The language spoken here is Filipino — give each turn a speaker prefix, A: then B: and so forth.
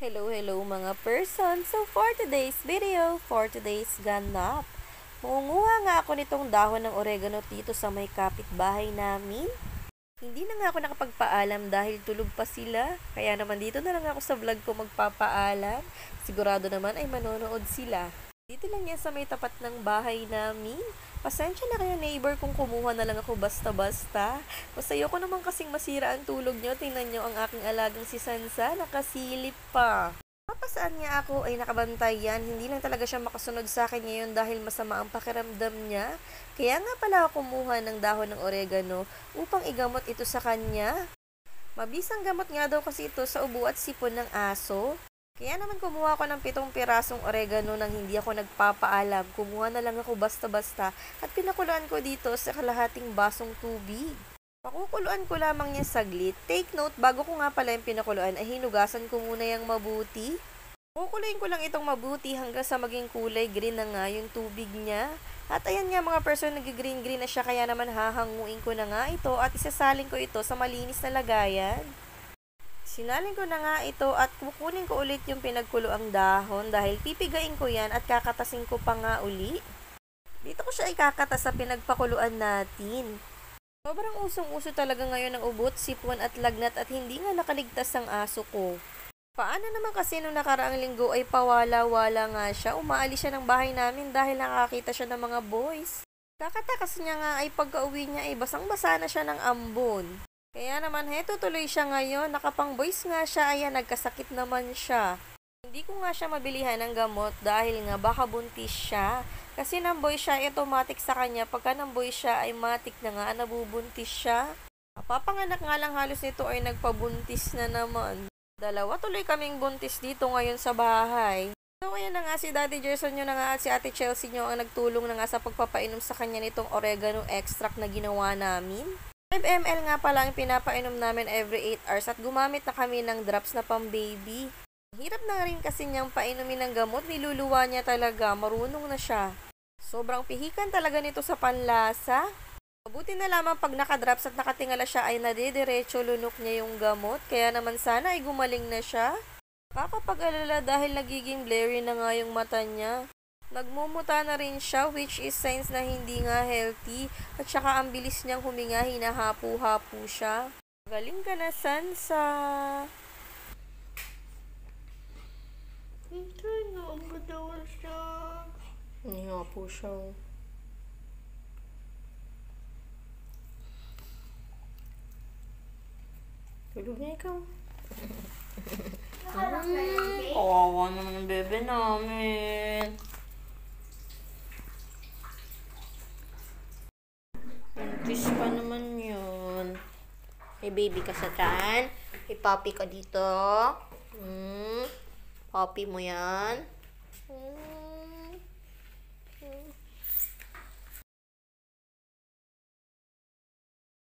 A: Hello mga person! So for today's video, for today's ganap, mangunguha nga ako nitong dahon ng oregano dito sa may kapitbahay namin. Hindi na nga ako nakapagpaalam dahil tulog pa sila. Kaya naman dito na lang ako sa vlog ko magpapaalam. Sigurado naman ay manonood sila. Dito lang yan sa may tapat ng bahay namin. Pasensya na kayo neighbor kung kumuha na lang ako basta-basta. Basta ayoko naman kasing masira ang tulog nyo. Tingnan nyo ang aking alagang si Sansa, nakasilip pa. Saan niya ako ay nakabantay yan. Hindi lang talaga siya makasunod sa akin ngayon dahil masama ang pakiramdam niya. Kaya nga pala ako kumuha ng dahon ng oregano upang igamot ito sa kanya. Mabisang gamot nga daw kasi ito sa ubo at sipon ng aso. Kaya naman kumuha ako ng 7 pirasong oregano nang hindi ako nagpapaalam. Kumuha na lang ako basta-basta at pinakuluan ko dito sa kalahating basong tubig. Pakukuluan ko lamang niya saglit. Take note, bago ko nga pala yung pinakuluan ay hinugasan ko muna yung mabuti. Kukuluin ko lang itong mabuti hanggang sa maging kulay green na nga yung tubig niya. At ayan nga mga person, nag-green-green na siya kaya naman hahanguin ko na nga ito at isasalin ko ito sa malinis na lagayan. Sinalin ko na nga ito at kukunin ko ulit yung pinagkuluang dahon dahil pipigain ko yan at kakatasin ko pa nga uli. Dito ko siya ikakatas sa pinagpakuluan natin. Sobrang usong-uso talaga ngayon ng ubot, sipon at lagnat at hindi nga nakaligtas ang aso ko. Paano naman kasi nung nakaraang linggo ay pawala-wala nga siya, umaalis siya ng bahay namin dahil nakakita siya ng mga boys. Kakatakas niya nga ay pagka-uwi niya ay basang-basa na siya ng ambon. Kaya naman heto tuloy siya ngayon, nakapang boys nga siya, ayan nagkasakit naman siya. Hindi ko nga siya mabilihan ng gamot dahil nga baka buntis siya. Kasi namboy siya, automatic sa kanya. Pagka namboy siya, ay matik na nga, nabubuntis siya. Papanganak nga lang halos nito ay nagpabuntis na naman. Dalawa tuloy kaming buntis dito ngayon sa bahay. So, ayan na nga si Daddy Gerson nyo na nga at si Ate Chelsea nyo ang nagtulong na nga sa pagpapainom sa kanya nitong oregano extract na ginawa namin. 5 ml nga pala ang pinapainom namin every 8 hours at gumamit na kami ng drops na pang baby. Hirap na rin kasi niyang painumin ng gamot, niluluwa niya talaga, marunong na siya. Sobrang pihikan talaga nito sa panlasa. Mabuti na lamang pag nakadrops at nakatingala siya ay nadidiretso lunok niya yung gamot, kaya naman sana ay gumaling na siya. Kakapag-alala dahil nagiging blurry na nga yung mata niya. Nagmumuta na rin siya which is signs na hindi nga healthy at saka ang bilis niyang huminga, hinahapu-hapu siya. Galing ka na, Sansa!
B: Hindi na ang badaw siya.
A: Hindi nga po siya. Tulog na ikaw. Kawawa naman ang bebe namin. Buntis pa naman yun. May baby ka sa tiyan. May puppy ka dito. Puppy mo yan.